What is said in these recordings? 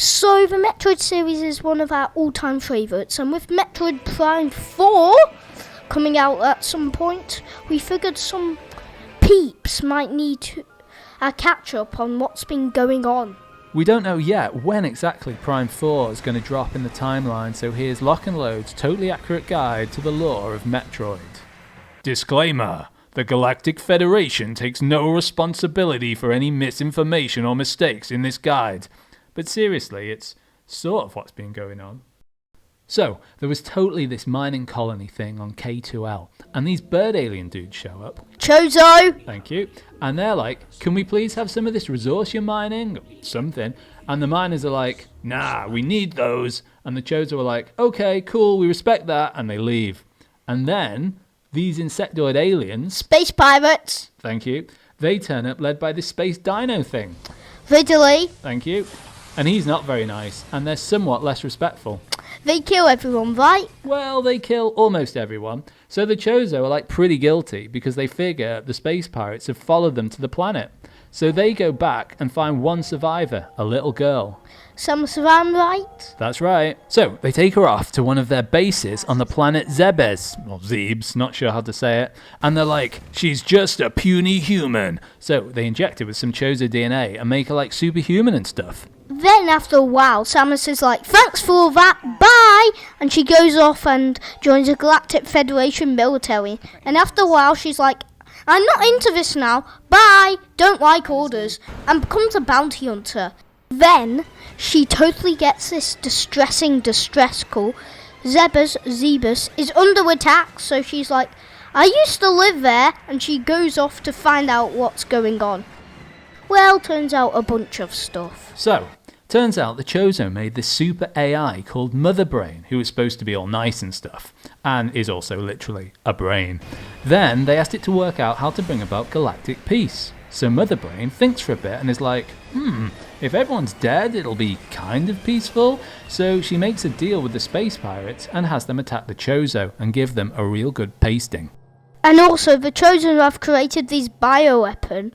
So the Metroid series is one of our all-time favourites, and with Metroid Prime 4 coming out at some point, we figured some peeps might need a catch-up on what's been going on. We don't know yet when exactly Prime 4 is going to drop in the timeline, so here's Locke and Lode's totally accurate guide to the lore of Metroid. Disclaimer: the Galactic Federation takes no responsibility for any misinformation or mistakes in this guide. But seriously, it's sort of what's been going on. So, there was totally this mining colony thing on K2L, and these bird alien dudes show up. Chozo! Thank you. And they're like, can we please have some of this resource you're mining? Or something. And the miners are like, nah, we need those. And the Chozo are like, okay, cool, we respect that, and they leave. And then, these insectoid aliens... Space pirates! Thank you. They turn up led by this space dino thing. Ridley! Thank you. And he's not very nice, and they're somewhat less respectful. They kill everyone, right? Well, they kill almost everyone. So the Chozo are like pretty guilty because they figure the space pirates have followed them to the planet. So they go back and find one survivor, a little girl. Samus Aran, right? That's right. So they take her off to one of their bases on the planet Zebes, or Zebes, not sure how to say it. And they're like, she's just a puny human. So they inject her with some Chozo DNA and make her like superhuman and stuff. Then after a while, Samus is like, thanks for all that, bye! And she goes off and joins the Galactic Federation military. And after a while, she's like, I'm not into this now, bye! Don't like orders. And becomes a bounty hunter. Then, she totally gets this distressing distress call. Zebus is under attack, so she's like, I used to live there, and she goes off to find out what's going on. Well, turns out a bunch of stuff. So, turns out the Chozo made this super AI called Mother Brain, who is supposed to be all nice and stuff, and is also literally a brain. Then they asked it to work out how to bring about galactic peace. So Mother Brain thinks for a bit and is like, if everyone's dead, it'll be kind of peaceful. So she makes a deal with the space pirates and has them attack the Chozo and give them a real good pasting. And also, the Chosen have created these bioweapon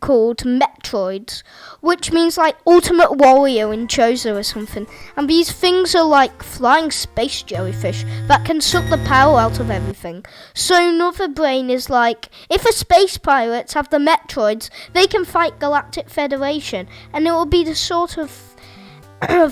called Metroids, which means like Ultimate Warrior in Chozo or something. And these things are like flying space jellyfish that can suck the power out of everything. So Mother Brain is like, if the space pirates have the Metroids, they can fight Galactic Federation, and it will be the sort of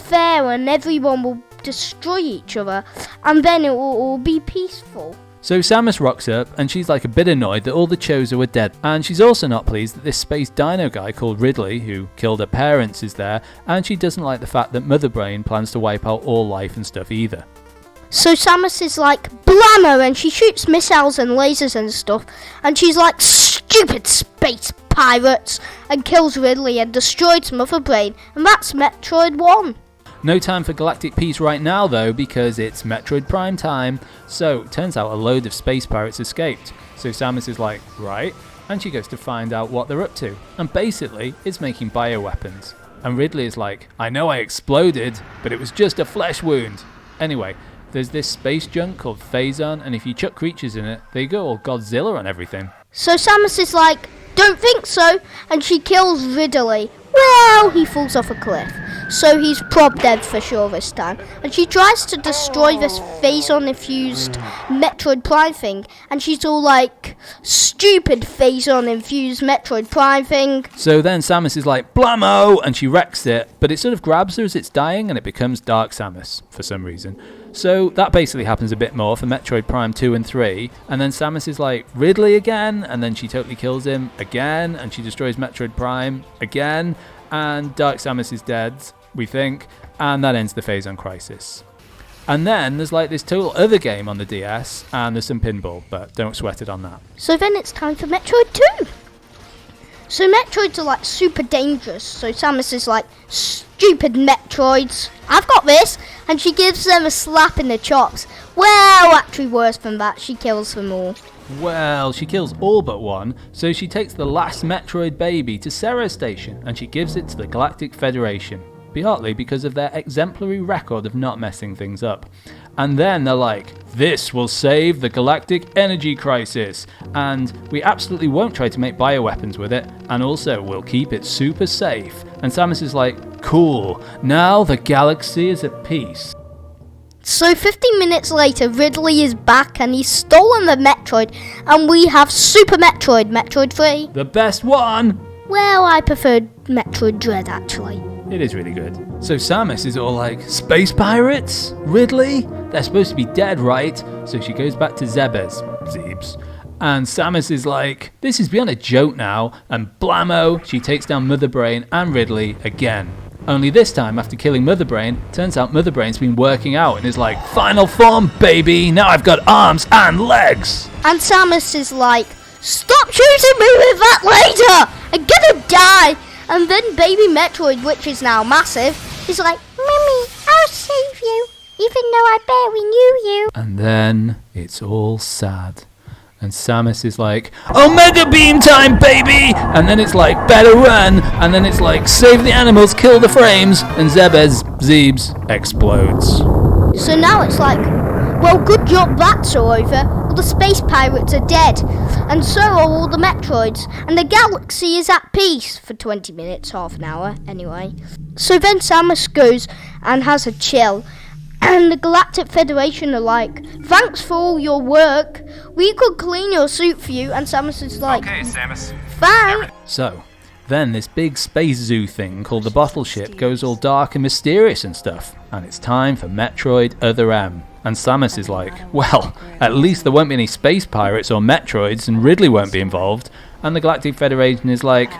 fair, and everyone will destroy each other, and then it will all be peaceful. So Samus rocks up, and she's like a bit annoyed that all the Chozo are dead, and she's also not pleased that this space dino guy called Ridley, who killed her parents, is there, and she doesn't like the fact that Mother Brain plans to wipe out all life and stuff either. So Samus is like, blammo, and she shoots missiles and lasers and stuff, and she's like, stupid space pirates, and kills Ridley and destroys Mother Brain, and that's Metroid 1. No time for galactic peace right now though, because it's Metroid Prime time. So turns out a load of space pirates escaped. So Samus is like, right, and she goes to find out what they're up to. And basically, it's making bioweapons. And Ridley is like, I know I exploded, but it was just a flesh wound. Anyway, there's this space junk called Phazon, and if you chuck creatures in it, they go all Godzilla on everything. So Samus is like, don't think so, and she kills Ridley. Well, he falls off a cliff, so he's prob dead for sure this time. And she tries to destroy this Phazon-infused Metroid Prime thing, and she's all like, stupid Phazon-infused Metroid Prime thing. So then Samus is like, blammo, and she wrecks it, but it sort of grabs her as it's dying, and it becomes Dark Samus, for some reason. So that basically happens a bit more for Metroid Prime 2 and 3, and then Samus is like, Ridley again, and then she totally kills him again, and she destroys Metroid Prime again, and Dark Samus is dead, we think, and that ends the Phazon crisis. And then there's like this total other game on the DS, and there's some pinball, but don't sweat it on that. So then it's time for Metroid 2. So Metroids are like super dangerous, so Samus is like, stupid Metroids, I've got this, and she gives them a slap in the chops. Well, actually worse than that, she kills them all. Well, she kills all but one, so she takes the last Metroid baby to Ceres Station, and she gives it to the Galactic Federation, partly because of their exemplary record of not messing things up. And then they're like, this will save the galactic energy crisis, and we absolutely won't try to make bioweapons with it, and also we'll keep it super safe. And Samus is like, cool, now the galaxy is at peace. So 15 minutes later, Ridley is back and he's stolen the Metroid, and we have Super Metroid, Metroid 3. The best one! Well, I preferred Metroid Dread actually. It is really good. So Samus is all like, space pirates? Ridley? They're supposed to be dead, right? So she goes back to Zebes. And Samus is like, this is beyond a joke now. And blammo, she takes down Mother Brain and Ridley again. Only this time, after killing Mother Brain, turns out Mother Brain's been working out and is like, final form, baby! Now I've got arms and legs! And Samus is like, stop shooting me with that laser! I'm gonna die! And then Baby Metroid, which is now massive, is like, Mummy, I'll save you, even though I barely knew you. And then it's all sad. And Samus is like, Omega Beam time, baby! And then it's like, better run! And then it's like, save the animals, kill the frames! And Zebes explodes. So now it's like, well, good job that's all over. All the space pirates are dead. And so are all the Metroids. And the galaxy is at peace for 20 minutes, half an hour, anyway. So then Samus goes and has a chill. And the Galactic Federation are like, thanks for all your work. We could clean your suit for you. And Samus is like, okay, Samus. Thanks. So, then this big space zoo thing called the bottle ship goes all dark and mysterious and stuff. And it's time for Metroid Other M. And Samus is like, well, at least there won't be any space pirates or Metroids and Ridley won't be involved. And the Galactic Federation is like,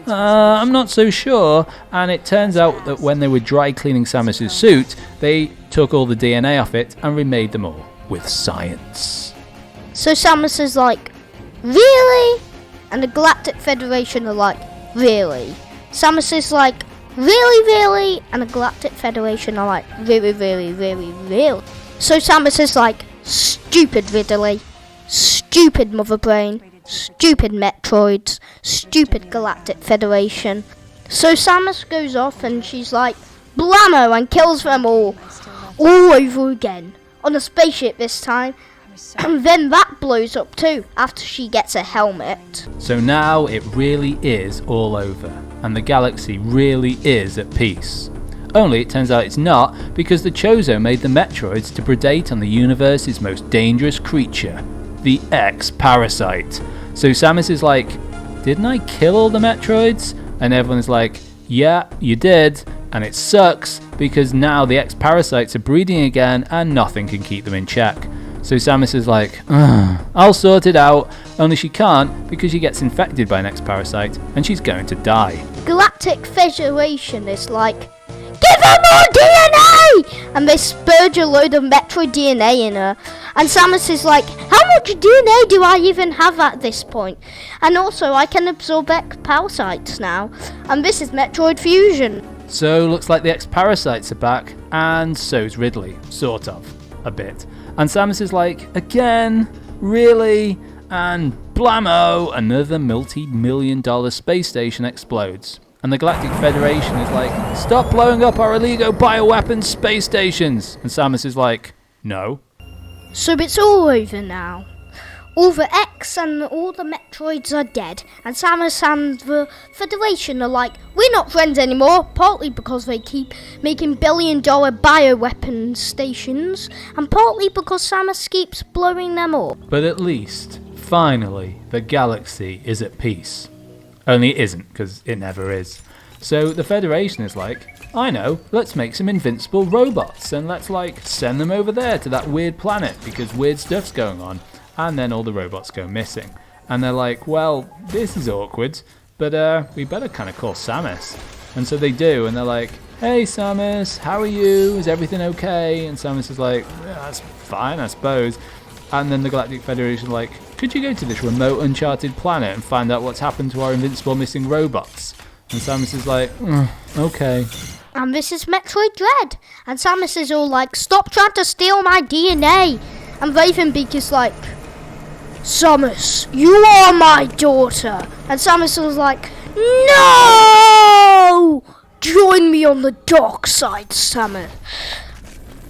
I'm not so sure. And it turns out that when they were dry cleaning Samus's suit, they took all the DNA off it and remade them all with science. So Samus is like, really? And the Galactic Federation are like, really? Samus is like, really? And the Galactic Federation are like, really? So Samus is like, stupid Ridley, stupid Mother Brain, stupid Metroids, stupid Galactic Federation. So Samus goes off and she's like, blammo, and kills them all over again, on a spaceship this time. And then that blows up too, after she gets a helmet. So now it really is all over, and the galaxy really is at peace. Only it turns out it's not, because the Chozo made the Metroids to predate on the universe's most dangerous creature, the X-Parasite. So Samus is like, didn't I kill all the Metroids? And everyone's like, yeah, you did, and it sucks, because now the X-Parasites are breeding again and nothing can keep them in check. So Samus is like, I'll sort it out, only she can't because she gets infected by an X-Parasite and she's going to die. Galactic Federation is like, give her more DNA! And they spurge a load of Metroid DNA in her. And Samus is like, how much DNA do I even have at this point? And also, I can absorb X-Parasites now. And this is Metroid Fusion. So looks like the X-Parasites are back, and so's Ridley, sort of, a bit. And Samus is like, again? Really? And blammo! Another multi-million-dollar space station explodes. And the Galactic Federation is like, stop blowing up our illegal bioweapons space stations! And Samus is like, no. So it's all over now. All the X and all the Metroids are dead, and Samus and the Federation are like, we're not friends anymore, partly because they keep making billion-dollar bioweapon stations, and partly because Samus keeps blowing them up. But at least, finally, the galaxy is at peace. Only it isn't, because it never is. So the Federation is like, I know, let's make some invincible robots, and let's send them over there to that weird planet, because weird stuff's going on. And then all the robots go missing. And they're like, well, this is awkward, but we better kind of call Samus. And so they do, and they're like, hey Samus, how are you? Is everything okay? And Samus is like, yeah, that's fine, I suppose. And then the Galactic Federation are like, could you go to this remote uncharted planet and find out what's happened to our invincible missing robots? And Samus is like, okay. And this is Metroid Dread. And Samus is all like, stop trying to steal my DNA. And Ravenbeak is like, Samus, you are my daughter. And Samus was like, no! Join me on the dark side, Samus.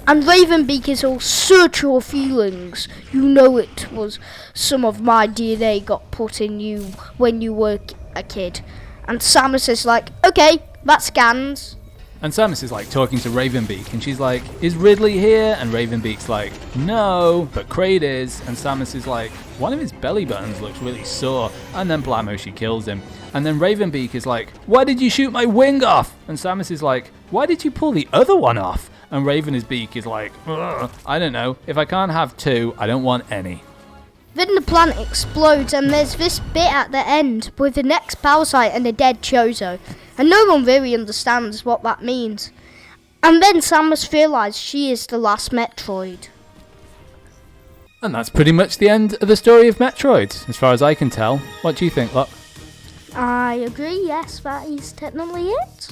And Ravenbeak is all, search your feelings. You know it was some of my DNA got put in you when you were a kid. And Samus is like, okay, that scans. And Samus is like talking to Ravenbeak, and she's like, is Ridley here? And Ravenbeak's like, no, but Kraid is. And Samus is like, one of his belly buttons looks really sore. And then blammo, she kills him. And then Ravenbeak is like, why did you shoot my wing off? And Samus is like, why did you pull the other one off? And Ravenbeak is like, ugh, I don't know. If I can't have two, I don't want any. Then the planet explodes and there's this bit at the end with the next power site and a dead Chozo. And no one really understands what that means. And then Samus realizes she is the last Metroid. And that's pretty much the end of the story of Metroid, as far as I can tell. What do you think, Locke? I agree, yes, that is technically it.